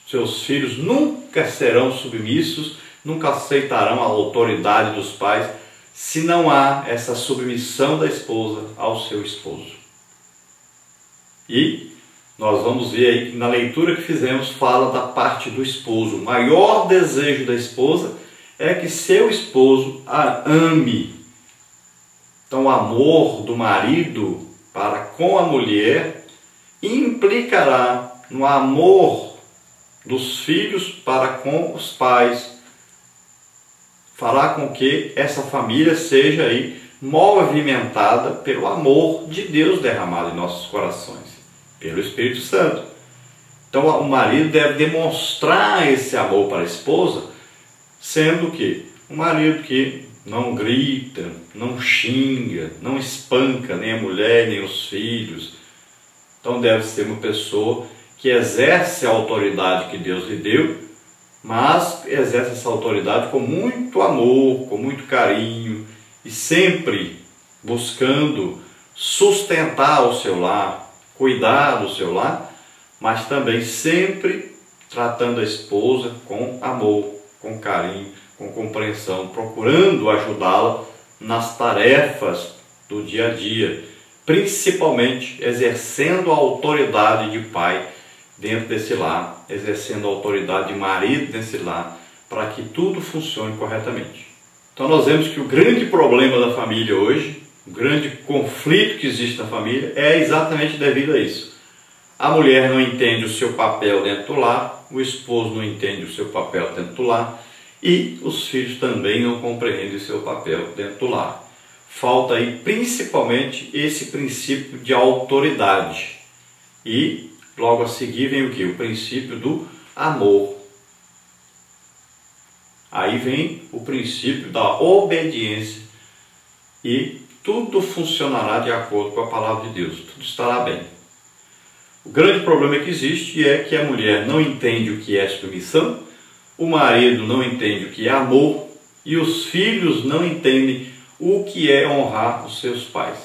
Seus filhos nunca serão submissos, nunca aceitarão a autoridade dos pais, se não há essa submissão da esposa ao seu esposo. E nós vamos ver aí que na leitura que fizemos fala da parte do esposo. O maior desejo da esposa é que seu esposo a ame. Então o amor do marido para com a mulher implicará no amor dos filhos para com os pais. Fará com que essa família seja aí movimentada pelo amor de Deus derramado em nossos corações, pelo Espírito Santo. Então o marido deve demonstrar esse amor para a esposa, sendo que um marido que não grita, não xinga, não espanca nem a mulher, nem os filhos. Então deve ser uma pessoa que exerce a autoridade que Deus lhe deu, mas exerce essa autoridade com muito amor, com muito carinho e sempre buscando sustentar o seu lar, cuidar do seu lar, mas também sempre tratando a esposa com amor, com carinho, com compreensão, procurando ajudá-la nas tarefas do dia a dia, principalmente exercendo a autoridade de pai dentro desse lar, exercendo a autoridade de marido nesse lar, para que tudo funcione corretamente. Então nós vemos que o grande problema da família hoje, o grande conflito que existe na família é exatamente devido a isso. A mulher não entende o seu papel dentro do lar, o esposo não entende o seu papel dentro do lar e os filhos também não compreendem o seu papel dentro do lar. Falta aí principalmente esse princípio de autoridade. E logo a seguir vem o que? O princípio do amor. Aí vem o princípio da obediência e tudo funcionará de acordo com a palavra de Deus, tudo estará bem. O grande problema que existe é que a mulher não entende o que é submissão, o marido não entende o que é amor e os filhos não entendem o que é honrar os seus pais.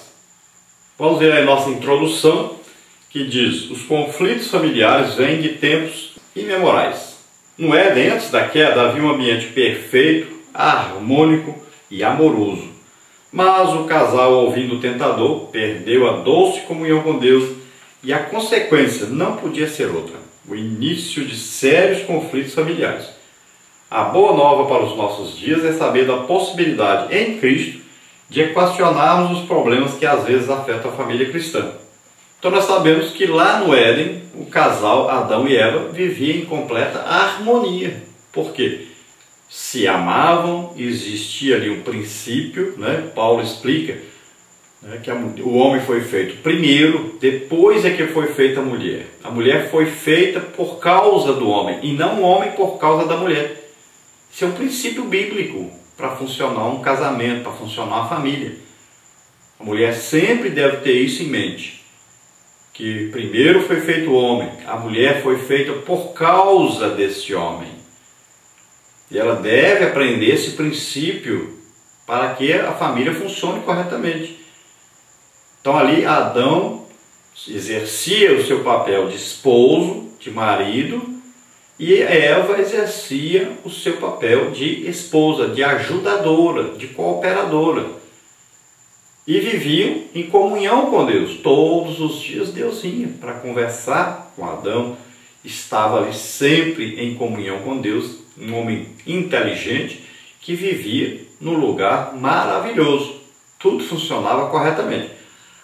Vamos ver a nossa introdução, que diz: os conflitos familiares vêm de tempos imemorais. No Éden, antes da queda, havia um ambiente perfeito, harmônico e amoroso. Mas o casal, ouvindo o tentador, perdeu a doce comunhão com Deus e a consequência não podia ser outra: o início de sérios conflitos familiares. A boa nova para os nossos dias é saber da possibilidade em Cristo de equacionarmos os problemas que às vezes afetam a família cristã. Então nós sabemos que lá no Éden, o casal Adão e Eva vivia em completa harmonia. Por quê? Se amavam, existia ali um princípio, né? Paulo explica, né, que o homem foi feito primeiro, depois é que foi feita a mulher. A mulher foi feita por causa do homem e não o homem por causa da mulher. Isso é um princípio bíblico para funcionar um casamento, para funcionar a família. A mulher sempre deve ter isso em mente. Que primeiro foi feito o homem, a mulher foi feita por causa desse homem. E ela deve aprender esse princípio para que a família funcione corretamente. Então ali Adão exercia o seu papel de esposo, de marido, e Eva exercia o seu papel de esposa, de ajudadora, de cooperadora. E viviam em comunhão com Deus. Todos os dias Deus vinha para conversar com Adão. Estava ali sempre em comunhão com Deus. Um homem inteligente que vivia num lugar maravilhoso. Tudo funcionava corretamente.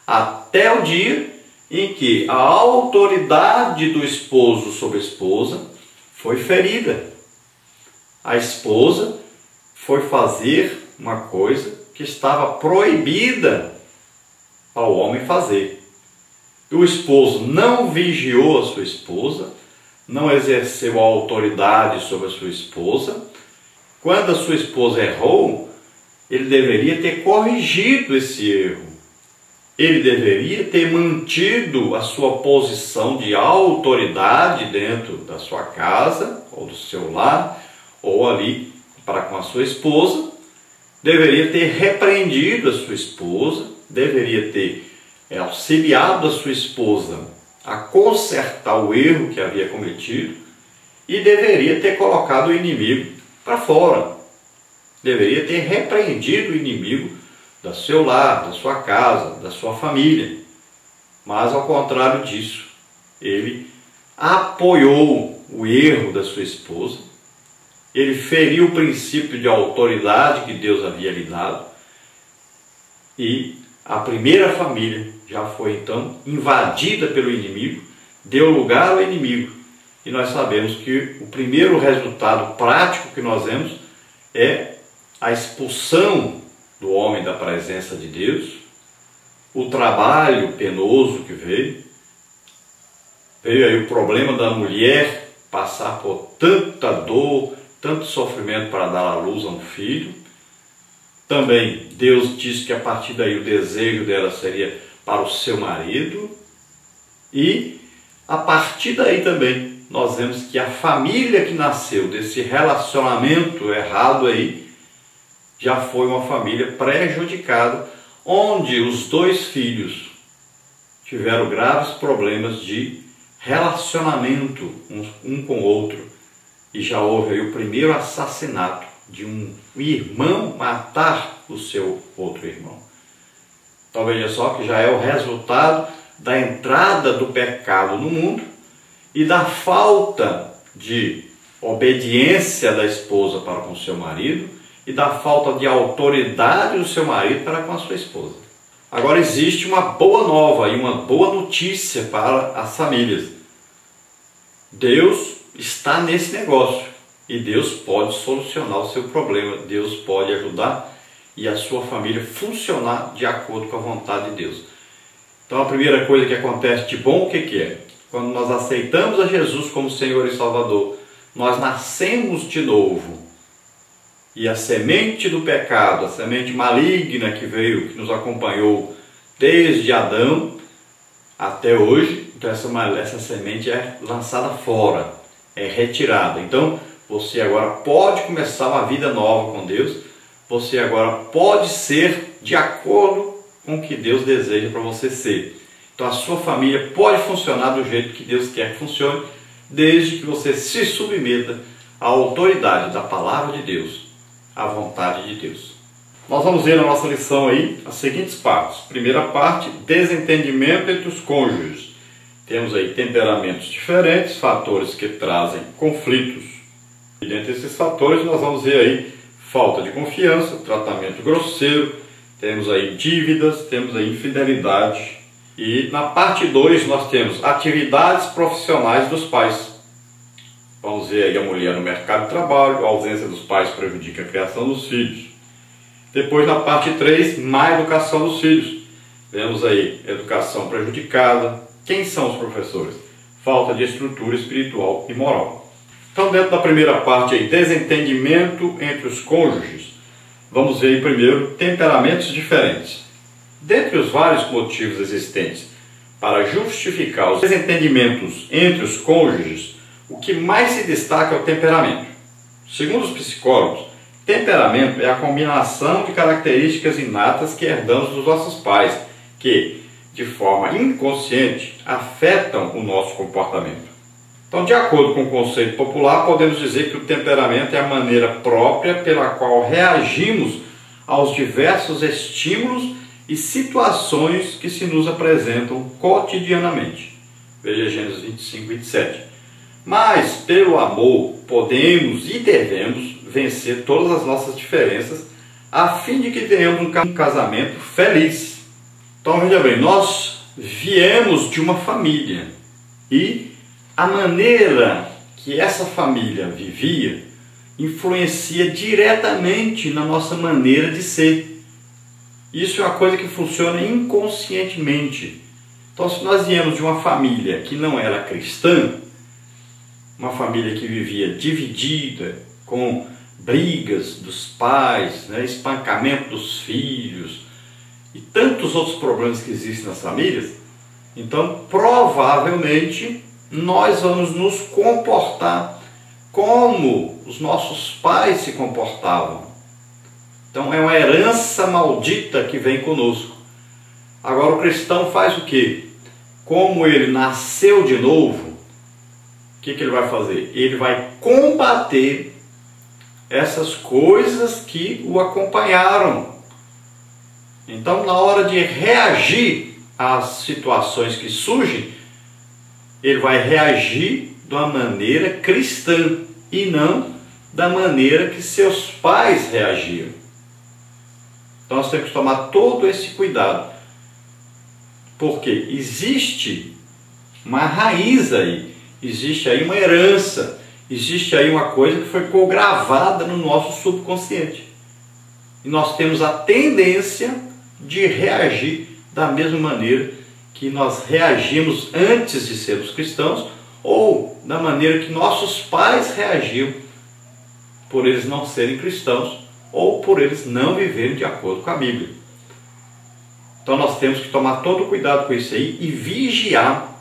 Até o dia em que a autoridade do esposo sobre a esposa foi ferida. A esposa foi fazer uma coisa que estava proibida ao homem fazer. O esposo não vigiou a sua esposa, não exerceu a autoridade sobre a sua esposa. Quando a sua esposa errou, ele deveria ter corrigido esse erro. Ele deveria ter mantido a sua posição de autoridade dentro da sua casa, ou do seu lar, ou ali para com a sua esposa. Deveria ter repreendido a sua esposa, deveria ter auxiliado a sua esposa a consertar o erro que havia cometido e deveria ter colocado o inimigo para fora. Deveria ter repreendido o inimigo do seu lar, da sua casa, da sua família. Mas ao contrário disso, ele apoiou o erro da sua esposa, ele feriu o princípio de autoridade que Deus havia lhe dado, e a primeira família já foi então invadida pelo inimigo, deu lugar ao inimigo. E nós sabemos que o primeiro resultado prático que nós vemos é a expulsão do homem da presença de Deus, o trabalho penoso que veio aí o problema da mulher passar por tanta dor, tanto sofrimento para dar à luz a um filho. Também Deus disse que a partir daí o desejo dela seria para o seu marido, e a partir daí também nós vemos que a família que nasceu desse relacionamento errado aí já foi uma família prejudicada, onde os dois filhos tiveram graves problemas de relacionamento um com o outro, e já houve aí o primeiro assassinato de um irmão matar o seu outro irmão. Então veja só que já é o resultado da entrada do pecado no mundo e da falta de obediência da esposa para com seu marido e da falta de autoridade do seu marido para com a sua esposa. Agora existe uma boa nova e uma boa notícia para as famílias. Deus está nesse negócio e Deus pode solucionar o seu problema, Deus pode ajudar e a sua família funcionar de acordo com a vontade de Deus. Então a primeira coisa que acontece de bom, o que é? Quando nós aceitamos a Jesus como Senhor e Salvador, nós nascemos de novo. E a semente do pecado, a semente maligna que veio, que nos acompanhou desde Adão até hoje, então essa semente é lançada fora, é retirada. Então você agora pode começar uma vida nova com Deus, você agora pode ser de acordo com o que Deus deseja para você ser. Então a sua família pode funcionar do jeito que Deus quer que funcione, desde que você se submeta à autoridade da palavra de Deus, à vontade de Deus. Nós vamos ver na nossa lição aí as seguintes partes. Primeira parte, desentendimento entre os cônjuges. Temos aí temperamentos diferentes, fatores que trazem conflitos. E dentre esses fatores nós vamos ver aí falta de confiança, tratamento grosseiro, temos aí dívidas, temos aí infidelidade. E na parte 2 nós temos atividades profissionais dos pais. Vamos ver aí a mulher no mercado de trabalho, a ausência dos pais prejudica a criação dos filhos. Depois na parte 3, má educação dos filhos. Vemos aí educação prejudicada. Quem são os professores? Falta de estrutura espiritual e moral. Então dentro da primeira parte aí, desentendimento entre os cônjuges, vamos ver aí primeiro temperamentos diferentes. Dentre os vários motivos existentes para justificar os desentendimentos entre os cônjuges, o que mais se destaca é o temperamento. Segundo os psicólogos, temperamento é a combinação de características inatas que herdamos dos nossos pais, que, de forma inconsciente, afetam o nosso comportamento. Então, de acordo com o conceito popular, podemos dizer que o temperamento é a maneira própria pela qual reagimos aos diversos estímulos e situações que se nos apresentam cotidianamente. Veja Gênesis 25, 27. Mas, pelo amor, podemos e devemos vencer todas as nossas diferenças a fim de que tenhamos um casamento feliz. Então, veja bem, nós viemos de uma família e a maneira que essa família vivia influencia diretamente na nossa maneira de ser. Isso é uma coisa que funciona inconscientemente. Então, se nós viemos de uma família que não era cristã, uma família que vivia dividida, com brigas dos pais, espancamento dos filhos e tantos outros problemas que existem nas famílias, então provavelmente nós vamos nos comportar como os nossos pais se comportavam. Então é uma herança maldita que vem conosco. Agora o cristão faz o quê? Como ele nasceu de novo, que ele vai fazer? Ele vai combater essas coisas que o acompanharam. Então, na hora de reagir às situações que surgem, ele vai reagir de uma maneira cristã e não da maneira que seus pais reagiram. Então nós temos que tomar todo esse cuidado, porque existe uma raiz aí, existe aí uma herança, existe aí uma coisa que foi gravada no nosso subconsciente. E nós temos a tendência de reagir da mesma maneira que nós reagimos antes de sermos cristãos, ou da maneira que nossos pais reagiam por eles não serem cristãos, ou por eles não viverem de acordo com a Bíblia. Então nós temos que tomar todo cuidado com isso aí e vigiar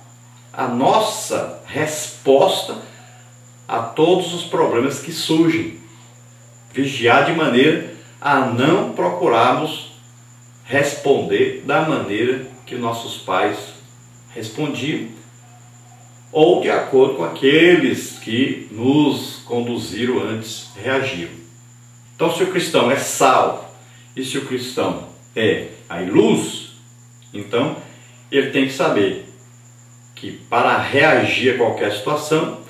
a nossa resposta a todos os problemas que surgem. Vigiar de maneira a não procurarmos responder da maneira que nossos pais respondiam, ou de acordo com aqueles que nos conduziram antes reagiram. Então, se o cristão é sal e se o cristão é a luz, então ele tem que saber que para reagir a qualquer situação,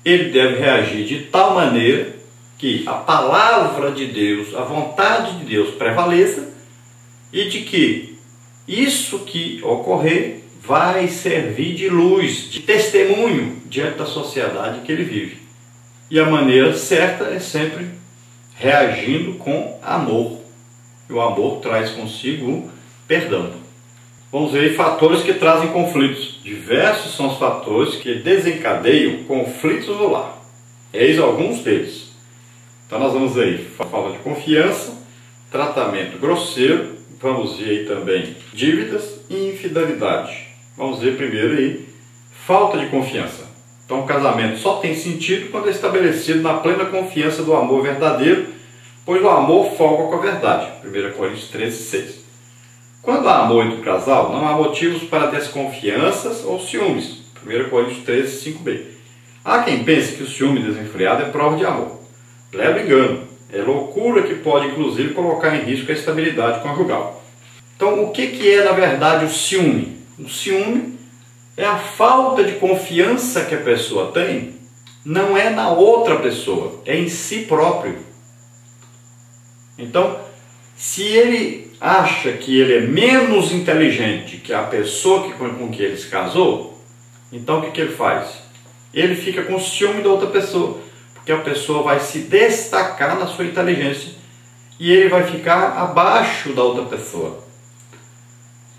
ele deve reagir de tal maneira que a palavra de Deus, a vontade de Deus prevaleça e de que isso que ocorrer vai servir de luz, de testemunho diante da sociedade que ele vive. E a maneira certa é sempre reagindo com amor. E o amor traz consigo o perdão. Vamos ver aí fatores que trazem conflitos. Diversos são os fatores que desencadeiam conflitos no lar. Eis alguns deles. Então nós vamos ver aí falta de confiança, tratamento grosseiro, vamos ver aí também dívidas e infidelidade. Vamos ver primeiro aí falta de confiança. Então o casamento só tem sentido quando é estabelecido na plena confiança do amor verdadeiro, pois o amor folga com a verdade. 1 Coríntios 13:6. Quando há amor entre o casal, não há motivos para desconfianças ou ciúmes. 1 Coríntios 13:5b. Há quem pense que o ciúme desenfreado é prova de amor. Leva engano. É loucura que pode inclusive colocar em risco a estabilidade conjugal. Então o que é na verdade o ciúme? O ciúme é a falta de confiança que a pessoa tem, não é na outra pessoa, é em si próprio. Então, se ele acha que ele é menos inteligente que a pessoa com que ele se casou, então o que ele faz? Ele fica com ciúme da outra pessoa, porque a pessoa vai se destacar na sua inteligência e ele vai ficar abaixo da outra pessoa.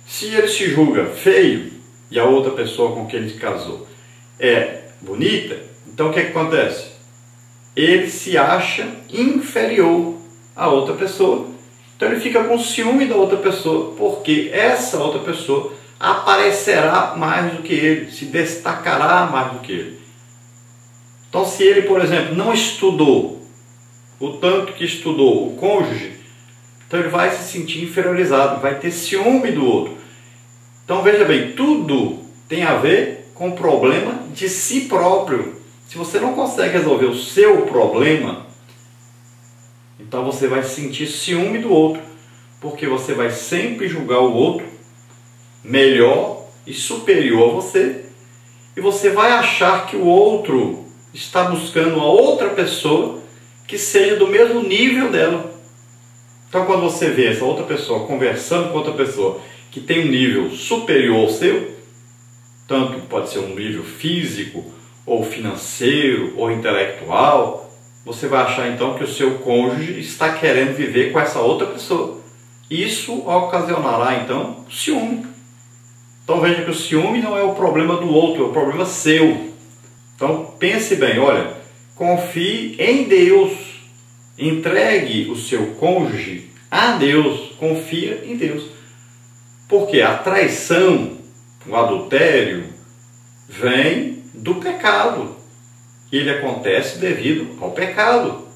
Se ele se julga feio e a outra pessoa com quem ele se casou é bonita, então o que acontece? Ele se acha inferior à outra pessoa. Então ele fica com ciúme da outra pessoa, porque essa outra pessoa aparecerá mais do que ele, se destacará mais do que ele. Então se ele, por exemplo, não estudou o tanto que estudou o cônjuge, então ele vai se sentir inferiorizado, vai ter ciúme do outro. Então veja bem, tudo tem a ver com o problema de si próprio. Se você não consegue resolver o seu problema, então você vai sentir ciúme do outro, porque você vai sempre julgar o outro melhor e superior a você, e você vai achar que o outro está buscando uma outra pessoa que seja do mesmo nível dela. Então quando você vê essa outra pessoa conversando com outra pessoa que tem um nível superior ao seu, tanto pode ser um nível físico, ou financeiro, ou intelectual, você vai achar então que o seu cônjuge está querendo viver com essa outra pessoa. Isso ocasionará então ciúme. Então veja que o ciúme não é o problema do outro, é o problema seu. Então pense bem, olha, confie em Deus, entregue o seu cônjuge a Deus, confia em Deus. Porque a traição, o adultério, vem do pecado. Ele acontece devido ao pecado.